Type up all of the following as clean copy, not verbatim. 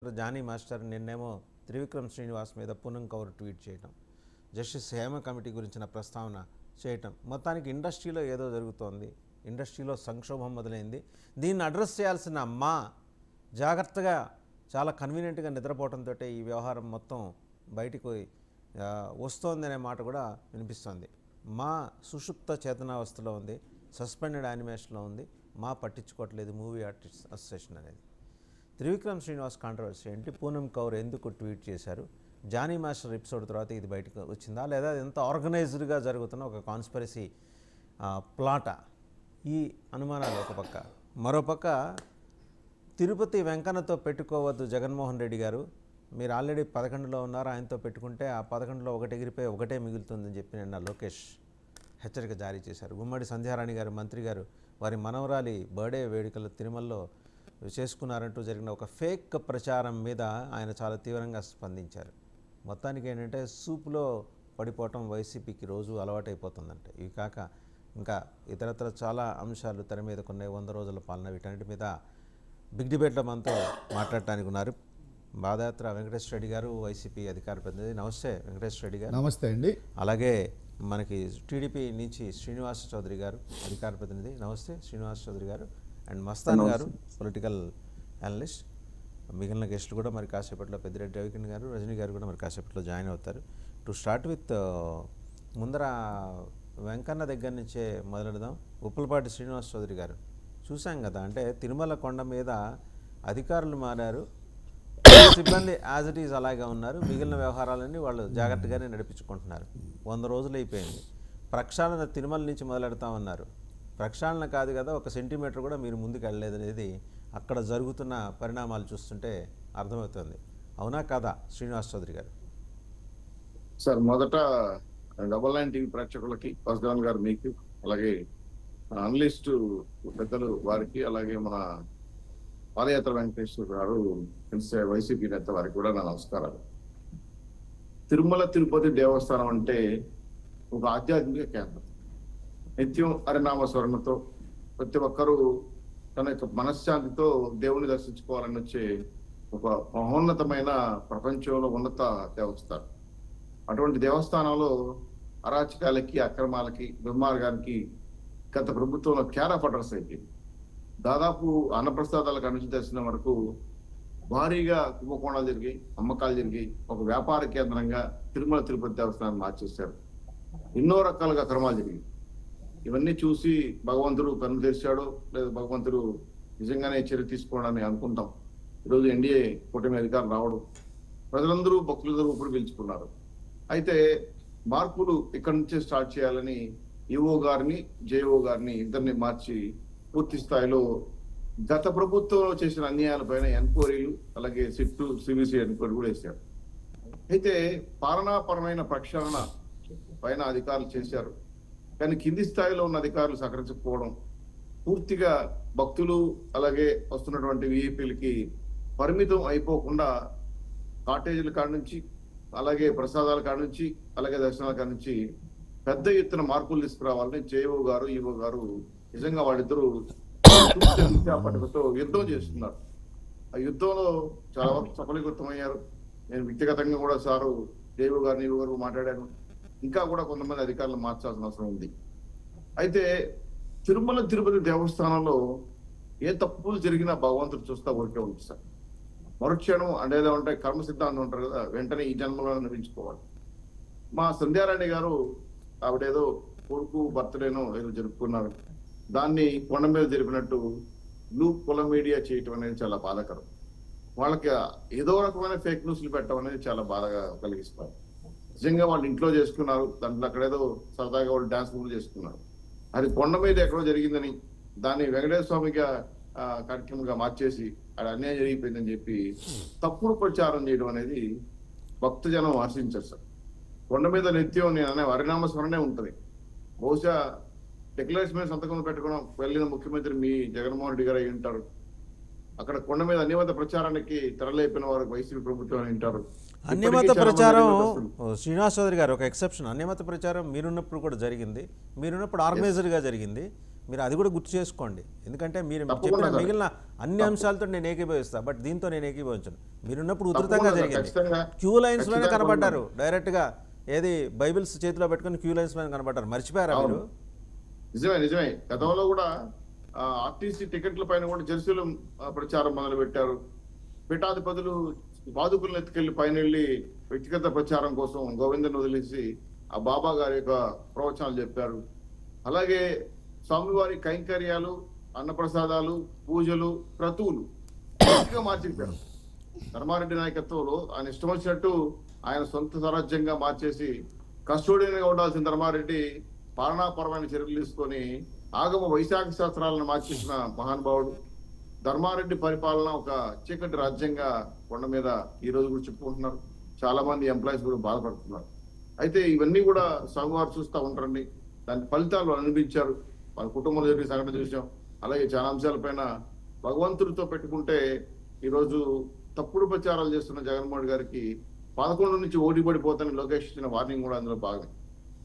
Johnny master నిన్నేమో Trivikram Srinivas మీద Poonam Kaur tweet చేయటం, justice Hema committee గురించిన ప్రస్తావన చేయటం, మొత్తానికి ఇండస్ట్రీలో ఏదో జరుగుతోంది, ఇండస్ట్రీలో సంక్షోభం మొదలైంది. దీన్ని అడ్రస్ చేయాల్సిన మా జాగ్రత్తగా చాలా కన్వీనియంట్గా నిద్రపోవడంతో ఈ వ్యవహారం మొత్తం బయటికి వస్తోందనే మాట కూడా వినిపిస్తోంది. మా సుషుప్త చేతనావస్థలో ఉంది, సస్పెండెడ్ యానిమేషన్లో ఉంది, మా పట్టించుకోవట్లేదు మూవీ ఆర్టిస్ట్ అసోసియేషన్ అనేది. త్రివిక్రమ్ శ్రీనివాస్ కాంట్రవర్సీ ఏంటి? పూనం కౌర్ ఎందుకు ట్వీట్ చేశారు? జానీ మాస్టర్ ఎపిసోడ్ తర్వాత ఇది బయటకు వచ్చిందా, లేదా ఎంత ఆర్గనైజ్డ్గా జరుగుతున్న ఒక కాన్స్పిరసీ ప్లాటా? ఈ అనుమానాలు ఒక పక్క. మరోపక్క తిరుపతి వెంకన్నతో పెట్టుకోవద్దు జగన్మోహన్ రెడ్డి గారు, మీరు ఆల్రెడీ 11లో ఉన్నారు, ఆయనతో పెట్టుకుంటే ఆ 11లో ఒకటి ఎగిరిపోయి ఒకటే మిగులుతుందని చెప్పి నిన్న లోకేష్ హెచ్చరిక జారీ చేశారు. గుమ్మడి సంధ్యారాణి గారు, మంత్రి గారు, వారి మనవరాలి బర్త్డే వేడుకలు తిరుమలలో చేసుకున్నారంటూ జరిగిన ఒక ఫేక్ ప్రచారం మీద ఆయన చాలా తీవ్రంగా స్పందించారు. మొత్తానికి ఏంటంటే సూపులో పడిపోవటం వైసీపీకి రోజు అలవాటైపోతుందంట. ఇవి కాక ఇంకా ఇతరత్ర చాలా అంశాలు తెర మీద కొన్ని 100 రోజుల పాలన, వీటన్నిటి మీద బిగ్ డిబేట్లో మనతో మాట్లాడటానికి ఉన్నారు పాదయాత్ర వెంకటేశ్వర రెడ్డి గారు, వైసీపీ అధికార ప్రతినిధి. నమస్తే వెంకటేశ్వర రెడ్డి గారు. నమస్తే అండి. అలాగే మనకి టీడీపీ నుంచి శ్రీనివాస చౌదరి గారు, అధికార ప్రతినిధి. నమస్తే శ్రీనివాస చౌదరి గారు. అండ్ మస్తాన్ గారు, పొలిటికల్ అనలిస్ట్. మిగిలిన గెస్టులు కూడా మరి కాసేపట్లో పెద్దిరెడ్డి రవికిరణ్ గారు, రజనీ గారు కూడా మరి కాసేపట్లో జాయిన్ అవుతారు. టు స్టార్ట్ విత్ ముందర వెంకన్న దగ్గర నుంచే మొదలెడదాం. ఉప్పలపాటి శ్రీనివాస చౌదరి గారు, చూసాం కదా, అంటే తిరుమల కొండ మీద అధికారులు మారారు, సిబ్బంది యాజ్ ఇట్ ఈజ్ అలాగే ఉన్నారు, మిగిలిన వ్యవహారాలన్నీ వాళ్ళు జాగ్రత్తగానే నడిపించుకుంటున్నారు. 100 రోజులు అయిపోయింది. ప్రక్షాళన తిరుమల నుంచి మొదలెడతామన్నారు. ప్రక్షాళన కాదు కదా, 1 సెంటీమీటర్ కూడా మీరు ముందుకు వెళ్ళలేదనేది అక్కడ జరుగుతున్న పరిణామాలు చూస్తుంటే అర్థమవుతుంది. అవునా కాదా శ్రీనివాస్ చౌదరి గారు? సార్, మొదట 99 టీవీ ప్రేక్షకులకి, వసుదాన్ గారు మీకు, అలాగే అనలిస్టు పెద్దలు వారికి, అలాగే మన పాదయాత్ర వెంకటేశ్వర గారు వైసీపీ నేత వారికి కూడా నా నమస్కారాలు. తిరుమల తిరుపతి దేవస్థానం అంటే ఒక ఆధ్యాత్మిక కేంద్రం. నిత్యం హరినామ స్మరణతో ప్రతి ఒక్కరూ తన యొక్క మనశ్శాంతితో దేవుని దర్శించుకోవాలని వచ్చే ఒక మహోన్నతమైన, ప్రపంచంలో ఉన్నత దేవస్థానం. అటువంటి దేవస్థానంలో అరాచకాలకి, అక్రమాలకి, దుర్మార్గానికి గత ప్రభుత్వంలో కేరా పట్టర్స్ అయిపోయింది. దాదాపు అన్నప్రసాదాల కనుంచి దర్శనం వరకు భారీగా కుంభకోణాలు జరిగాయి, అమ్మకాలు జరిగాయి. ఒక వ్యాపార కేంద్రంగా తిరుమల తిరుపతి దేవస్థానాన్ని మార్చేశారు. ఎన్నో రకాలుగా అక్రమాలు జరిగాయి. ఇవన్నీ చూసి భగవంతుడు కన్ను తెరిచాడో లేదా భగవంతుడు నిజంగానే చర్య తీసుకోవడాన్ని అనుకుంటాం. ఈరోజు ఎన్డీఏ కూటమి అధికారం రావడం, ప్రజలందరూ భక్తులందరూ ఇప్పుడు పిలుచుకున్నారు. అయితే మార్పులు ఇక్కడి నుంచే స్టార్ట్ చేయాలని ఈఓ గారిని, జేఓ గారిని ఇద్దరిని మార్చి పూర్తి స్థాయిలో గత ప్రభుత్వంలో చేసిన అన్యాయాలపైన ఎంక్వైరీలు, అలాగే సిట్టు, సిబిసి ఎంక్వైరీ కూడా వేశారు. అయితే పాలనాపరమైన ప్రక్షాళన పైన అధికారులు చేశారు, కానీ కింది స్థాయిలో ఉన్న అధికారులు సహకరించకపోవడం, పూర్తిగా భక్తులు అలాగే వస్తున్నటువంటి విఐపీలకి పరిమితం అయిపోకుండా కాటేజీల కాడ నుంచి, అలాగే ప్రసాదాల కాడ నుంచి, అలాగే దర్శనాల కాడ నుంచి పెద్ద ఎత్తున మార్పులు తీసుకురావాలని జేఓ గారు, ఈఓ గారు నిజంగా వాళ్ళిద్దరూ పట్టుకతో యుద్ధం చేస్తున్నారు. ఆ యుద్ధంలో చాలా వరకు సఫలీకృతమయ్యారు. నేను వ్యక్తిగతంగా కూడా సారు జేఓ గారిని, ఈఓ గారు మాట్లాడాను. ఇంకా కూడా కొంతమంది అధికారులు మార్చాల్సిన అవసరం ఉంది. అయితే తిరుమల తిరుపతి దేవస్థానంలో ఏ తప్పులు జరిగినా భగవంతుడు చూస్తా ఊరికే ఉంచుతారు. మరుక్షణం అంటే ఉంటే కర్మ సిద్ధాంతం ఉంటారు కదా, వెంటనే ఈ జన్మలో నిర్మించుకోవాలి. మా సంధ్యారాణి గారు ఆవిడేదో కొడుకు బర్త్డేనో ఏదో జరుపుకున్నారు, దాన్ని కొండ మీద జరిపినట్టు బ్లూ కుల మీడియా చేయటం అనేది చాలా బాధాకరం. వాళ్ళకి ఏదో రకమైన ఫేక్ న్యూస్లు పెట్టడం అనేది చాలా బాధగా కలిగిస్తారు. నిజంగా వాళ్ళు ఇంట్లో చేసుకున్నారు, దాంట్లో అక్కడేదో సరదాగా వాళ్ళు డాన్స్ కూడా చేసుకున్నారు. అది కొండ మీద ఎక్కడో జరిగిందని దాన్ని వెంకటేశ్వర స్వామిగా కార్యక్రమంగా మార్చేసి అది అన్యాయం జరిగిపోయిందని చెప్పి తప్పుడు ప్రచారం చేయడం అనేది భక్తజనం ఆశించారు. సార్, కొండ మీద నిత్యం నేను అనే హరినామ స్మరణే ఉంటుంది. బహుశా డిక్లరేషన్ మీద సంతకం పెట్టుకోవడం వెళ్ళిన ముఖ్యమంత్రి మీ జగన్మోహన్ రెడ్డి గారు అయి ఉంటారు. అక్కడ కొండ మీద అన్యమత ప్రచారానికి తెరలేపిన వారు వైసీపీ ప్రభుత్వం అని ఉంటారు. అన్యమత ప్రచారం శ్రీనివాస్ చౌదరి గారు ఒక ఎక్సెప్షన్. అన్యమత ప్రచారం మీరున్నప్పుడు కూడా జరిగింది, మీరున్నప్పుడు ఆర్గనైజర్గా జరిగింది. మీరు అది కూడా గుర్తు చేసుకోండి. ఎందుకంటే మీరు తప్పకుండా చెప్పిన సార్. మిగిలిన అన్ని అంశాలతో నేను ఏకీభవిస్తాను, బట్ దీంతో నేను ఏకీభవించను. మీరున్నప్పుడు ఉధృతంగా తప్పకుండా సార్, జరిగింది. ఖచ్చితంగా. క్యూ లైన్స్లోనే ఖచ్చితంగా కనబడ్డారు డైరెక్ట్గా. ఏది బైబిల్స్ చేతిలో పెట్టుకుని క్యూ లైన్స్లోనే కనబడ్డారు. మర్చిపోయారా అవును. మీరు? నిజమే. గతంలో కూడా ఆర్టీసీ టికెట్ల పైన కూడా జెరూసలేం ప్రచారం మొదలు పెట్టారు. పీఠాధిపతులు బాదుకులను ఎత్తుకెళ్లి పైన వెళ్ళి వ్యక్తిగత ప్రచారం కోసం గోవిందను వదిలేసి ఆ బాబా గారి యొక్క ప్రవచనాలు చెప్పారు. అలాగే స్వామివారి కైంకర్యాలు, అన్నప్రసాదాలు, పూజలు, క్రతువులు పూర్తిగా మార్చిపోయారు. ధర్మారెడ్డి నాయకత్వంలో ఆయన ఇష్టం వచ్చినట్టు ఆయన సొంత స్వరాజ్యంగా మార్చేసి కస్టోడియన్ గా ఉండాల్సిన ధర్మారెడ్డి పాలనాపరమైన చర్యలు తీసుకొని ఆగమ వైశాఖ శాస్త్రాలను మార్చేసిన మహానుభావుడు. ధర్మారెడ్డి పరిపాలన ఒక చీకటి రాజ్యంగా కొండ మీద ఈ రోజు కూడా చెప్పుకుంటున్నారు. చాలా మంది ఎంప్లాయీస్ కూడా బాధపడుతున్నారు. అయితే ఇవన్నీ కూడా స్వామివారు చూస్తూ ఉంటారండి. దాని ఫలితాలు అనుభవించారు. వాళ్ళ కుటుంబంలో జరిగిన సంఘటన చూసాం. అలాగే చాలా అంశాలపైన భగవంతుడితో పెట్టుకుంటే ఈరోజు తప్పుడు ప్రచారాలు చేస్తున్న జగన్మోహన్ గారికి 11 నుంచి ఓడి పడిపోతానని లోకేష్ ఇచ్చిన వార్నింగ్ కూడా అందులో భాగం.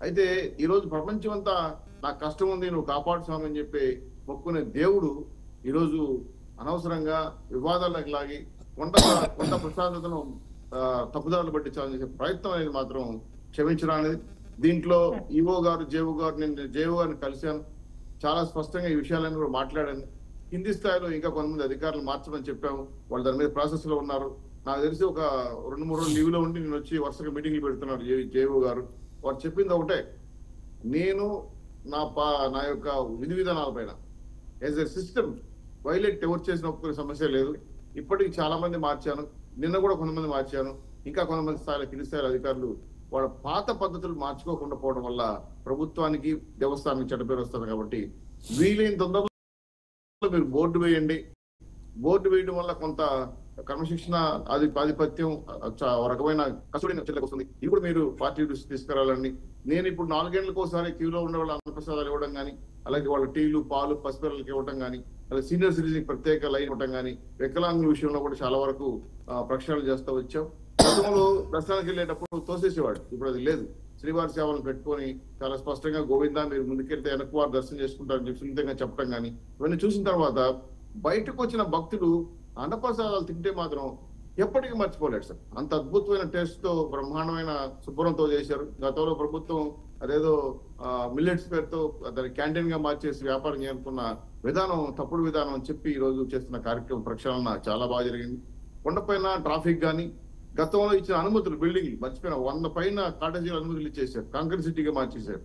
అయితే ఈ రోజు ప్రపంచం అంతా నాకు కష్టం ఉంది, నువ్వు కాపాడు స్వామి అని చెప్పి మొక్కునే దేవుడు ఈరోజు అనవసరంగా వివాదాలకు లాగి కొంత ప్రశాంతతను తప్పుదారులు పట్టించాలని చెప్పే ప్రయత్నం అనేది మాత్రం క్షమించడం అనేది. దీంట్లో ఈవో గారు, జేఓ గారు, నేను జేఓ గారిని కలిశాను. చాలా స్పష్టంగా ఈ విషయాలన్నీ కూడా మాట్లాడాను. కింది స్థాయిలో ఇంకా కొంతమంది అధికారులు మార్చమని చెప్పాము. వాళ్ళు దాని మీద ప్రాసెస్ లో ఉన్నారు. నాకు తెలిసి ఒక 2-3 రోజులు లీవ్ లో ఉండి నేను వచ్చి వరుసగా మీటింగ్లు పెడుతున్నాడు జేఓ గారు. వారు చెప్పింది ఒకటే, నేను నా యొక్క విధి విధానాల పైన యాజ్ ఎ సిస్టమ్ వైలేట్ ఎవరు చేసిన ఒప్పుకునే సమస్య లేదు. ఇప్పటికి చాలా మంది మార్చాను, నిన్న కూడా కొంతమంది మార్చాను. ఇంకా కొంతమంది స్థాయిలో కింది స్థాయిలో అధికారులు వాళ్ళ పాత పద్ధతులు మార్చుకోకుండా పోవడం వల్ల ప్రభుత్వానికి, దేవస్థానానికి చెడ్డ పేరు వస్తుంది. కాబట్టి వీలైన తొందరలో మీరు బోర్డు వేయండి. బోర్డు వేయడం వల్ల కొంత క్రమశిక్షణ, ఆధిపత్యం, రకమైన కస్టడీ చెల్లెకి వస్తుంది. ఇది కూడా మీరు పార్టీ దృష్టి తీసుకురావాలని. నేను ఇప్పుడు 4 గంటలకు ఒకసారి క్యూలో ఉండే వాళ్ళ అన్నప్రసాదాలు ఇవ్వడం కానీ, అలాగే వాళ్ళ టీలు, పాలు, పసిపిల్లలకి ఇవ్వడం కానీ, అలాగే సీనియర్ సిటిజన్ ప్రత్యేక లైన్ ఇవ్వడం కానీ, వికలాంగుల విషయంలో కూడా చాలా వరకు ప్రక్షాళన చేస్తూ వచ్చాం. గతంలో దర్శనానికి వెళ్ళేటప్పుడు తోసేసేవాడు, ఇప్పుడు అది లేదు. శ్రీవారి సేవలను పెట్టుకొని చాలా స్పష్టంగా గోవిందా మీరు ముందుకెళ్తే వెనక్కు వారు దర్శనం చేసుకుంటారని చెప్పి సున్నితంగా చెప్పడం కానీ, ఇవన్నీ చూసిన తర్వాత బయటకు వచ్చిన భక్తులు అన్నప్రసాదాలు తింటే మాత్రం ఎప్పటికీ మర్చిపోలేడు సార్. అంత అద్భుతమైన టేస్ట్ తో, బ్రహ్మాండమైన శుభ్రంతో చేశారు. గతంలో ప్రభుత్వం అదేదో మిల్లెట్స్ పేరుతో దాన్ని క్యాంటీన్ గా మార్చేసి వ్యాపారం చేయాలనుకున్న విధానం తప్పుడు విధానం అని చెప్పి ఈ రోజు చేస్తున్న కార్యక్రమం ప్రక్షాళన చాలా బాగా జరిగింది. కొండపైన ట్రాఫిక్ కానీ, గతంలో ఇచ్చిన అనుమతులు, బిల్డింగ్ మర్చిపోయిన 100 పైన కాటేజీల అనుమతులు ఇచ్చేసారు, కాంక్రీట్ సిటీగా మార్చేశారు.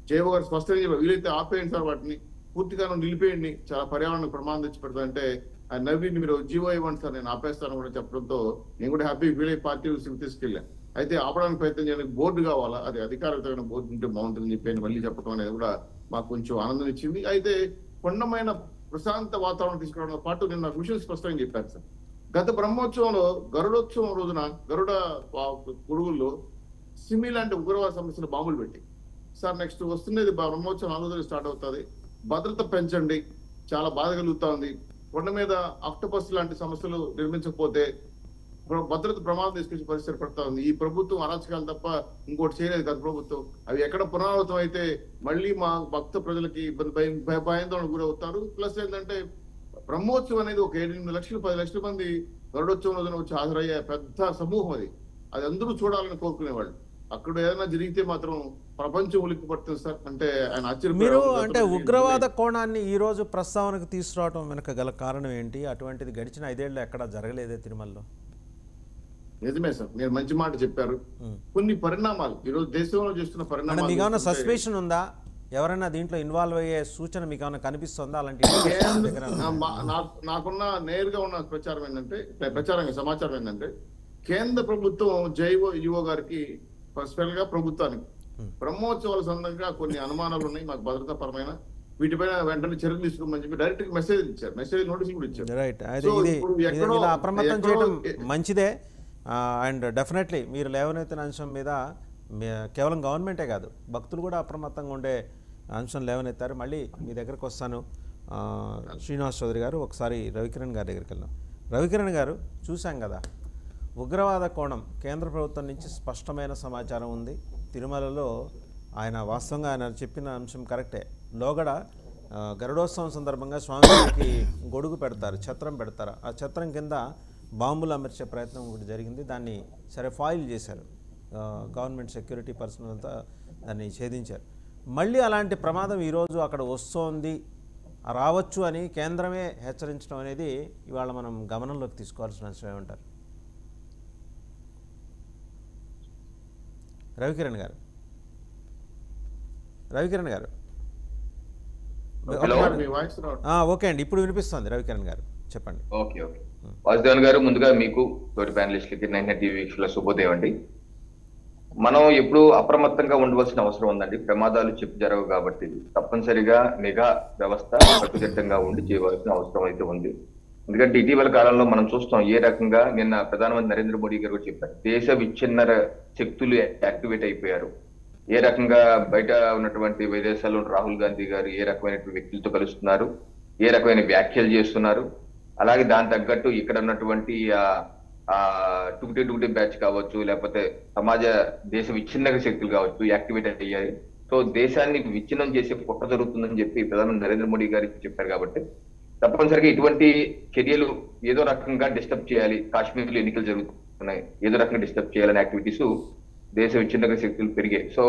జేఓ గారు స్పష్టంగా చెప్పారు, వీలైతే ఆపేయండి సార్, వాటిని పూర్తిగా నిలిపేయండి, చాలా పర్యావరణ ప్రమాదం తెచ్చి పెడతాంటే ఆయన నవ్వి మీరు జీవో ఇవ్వండి సార్, నేను ఆపేస్తాను కూడా చెప్పడంతో నేను కూడా హ్యాపీ ఫీల్ అయ్యి పార్టీ తీసుకెళ్ళాను. అయితే ఆపడానికి ప్రయత్నం చేయడానికి బోర్డు కావాలా, అది అధికారితమైన బోర్డు ఉంటే బాగుంటుందని చెప్పి మళ్ళీ చెప్పడం అనేది కూడా మాకు కొంచెం ఆనందం ఇచ్చింది. అయితే కొండమైన ప్రశాంత వాతావరణం తీసుకురావడంతో పాటు నేను నాకు విషయం స్పష్టంగా చెప్పాను సార్. గత బ్రహ్మోత్సవంలో గరుడోత్సవం రోజున గరుడ గొడుగుల్లో సిమి లాంటి ఉగ్రవాద సమస్యలు బాంబులు పెట్టి సార్ నెక్స్ట్ వస్తున్నది బ్రహ్మోత్సవం 4 రోజులు స్టార్ట్ అవుతుంది, భద్రత పెంచండి, చాలా బాధ కలుగుతా ఉంది. కొండ మీద ఆక్టోపస్ లాంటి సమస్యలు నిర్మించకపోతే భద్రత ప్రమాదం తీసుకొచ్చి పరిస్థితి పడతా ఉంది. ఈ ప్రభుత్వం అరాచకాలు తప్ప ఇంకోటి చేయలేదు గత ప్రభుత్వం. అవి ఎక్కడ పునరావృతం అయితే మళ్ళీ మా భక్త ప్రజలకి ఇబ్బంది, భయాందోళన గురవుతారు. ప్లస్ ఏంటంటే బ్రహ్మోత్సవం అనేది ఒక 8 లక్షలు 10 లక్షల మంది గరుడోత్సవం రోజున వచ్చి హాజరయ్యే పెద్ద సమూహం. అది అందరూ చూడాలని కోరుకునేవాళ్ళు. అక్కడ ఏదైనా జరిగితే మాత్రం ప్రపంచం ఉలిక్కి పడుతుంది సార్. అంటే ఆయన మీరు అంటే ఉగ్రవాద కోణాన్ని ఈ రోజు ప్రస్తావనకు తీసుకురావడం వెనక గల కారణం ఏంటి? అటువంటిది గడిచిన 5 ఏళ్ళు ఎక్కడా జరగలేదే తిరుమలలో. నిజమే సార్, మీరు మంచి మాట చెప్పారు. కొన్ని పరిణామాలు ఈ రోజు దేశంలో చేస్తున్న పరిణామాలు మీకు ఏమైనా సస్పెషన్ ఉందా? ఎవరైనా దీంట్లో ఇన్వాల్వ్ అయ్యే సూచన మీకు ఏమైనా కనిపిస్తుందా? అలాంటి నాకున్న నేరుగా ఉన్న సమాచారం ఏంటంటే కేంద్ర ప్రభుత్వం జైవో ఈవో గారికి స్పెషల్ గా ప్రభుత్వానికి బ్రహ్మోత్సవాల సందర్భంగా కొన్ని అనుమానాలు ఉన్నాయి మాకు భద్రతా పరమైన, వీటిపైన వెంటనే చర్యలు తీసుకోమని చెప్పి డైరెక్ట్ మెసేజ్ ఇచ్చారు, మెసేజ్ నోటీసులు కూడా ఇచ్చారు. రైట్, ఇది అప్రమత్తం చేయడం మంచిదే. అండ్ డెఫినెట్లీ మీరు లేవనెత్తిన అంశం మీద కేవలం గవర్నమెంటే కాదు, భక్తులు కూడా అప్రమత్తంగా ఉండే అంశం లేవనెత్తారు. మళ్ళీ మీ దగ్గరకు వస్తాను శ్రీనివాస్ చౌదరి గారు. ఒకసారి రవికిరణ్ గారి దగ్గరికి వెళ్దాం. రవికిరణ్ గారు, చూసాం కదా ఉగ్రవాద కోణం కేంద్ర ప్రభుత్వం నుంచి స్పష్టమైన సమాచారం ఉంది. తిరుమలలో ఆయన వాస్తవంగా ఆయన చెప్పిన అంశం కరెక్టే. లోగడ గరుడోత్సవం సందర్భంగా స్వామివారికి గొడుగు పెడతారు, ఛత్రం పెడతారు. ఆ ఛత్రం కింద బాంబులు అమర్చే ప్రయత్నం ఒకటి జరిగింది. దాన్ని సరే ఫాయిల్ చేశారు, గవర్నమెంట్ సెక్యూరిటీ పర్సనల్ అంతా దాన్ని ఛేదించారు. మళ్ళీ అలాంటి ప్రమాదం ఈరోజు అక్కడ వస్తోంది, రావచ్చు అని కేంద్రమే హెచ్చరించడం అనేది ఇవాళ మనం గమనంలోకి తీసుకోవాల్సిన విషయం. ఏమంటారు రవికిరణ్ గారు? రవికిరణ్ గారు మీ వాయిస్ ఓకే అండి, ఇప్పుడు వినిపిస్తుంది. రవికిరణ్ గారు చెప్పండి. ఓకే ఓకే వాసుదేవన్ గారు, ముందుగా మీకు తోటి ప్యానలిస్టులకి 99 టీవీ వీక్షకుల శుభోదయం అండి. మనం ఎప్పుడు అప్రమత్తంగా ఉండవలసిన అవసరం ఉందండి. ప్రమాదాలు చెప్పు జరగవు కాబట్టి తప్పనిసరిగా నిఘా వ్యవస్థ కట్టుదిట్టంగా ఉండి చేయవలసిన అవసరం అయితే ఉంది. ఎందుకంటే ఇటీవల కాలంలో మనం చూస్తాం ఏ రకంగా, నిన్న ప్రధానమంత్రి నరేంద్ర మోడీ గారు కూడా చెప్పారు, దేశ విచ్ఛిన్న శక్తులు యాక్టివేట్ అయిపోయారు. ఏ రకంగా బయట ఉన్నటువంటి విదేశాల్లో రాహుల్ గాంధీ గారు ఏ రకమైనటువంటి వ్యక్తులతో కలుస్తున్నారు, ఏ రకమైన వ్యాఖ్యలు చేస్తున్నారు, అలాగే దాని తగ్గట్టు ఇక్కడ ఉన్నటువంటి టూటీ బ్యాచ్ కావచ్చు, లేకపోతే దేశ విచ్ఛిన్న శక్తులు కావచ్చు యాక్టివేట్ అయ్యాయి. సో దేశాన్ని విచ్ఛిన్నం చేసే కుట్ర జరుగుతుందని చెప్పి ప్రధానమంత్రి నరేంద్ర మోడీ గారు చెప్పారు. కాబట్టి తప్పనిసరిగా ఇటువంటి చర్యలు ఏదో రకంగా డిస్టర్బ్ చేయాలి. కాశ్మీర్లో ఎన్నికలు జరుగుతున్నాయి, ఏదో రకంగా డిస్టర్బ్ చేయాలని యాక్టివిటీస్ దేశ విచ్ఛిన్న శక్తులు పెరిగాయి. సో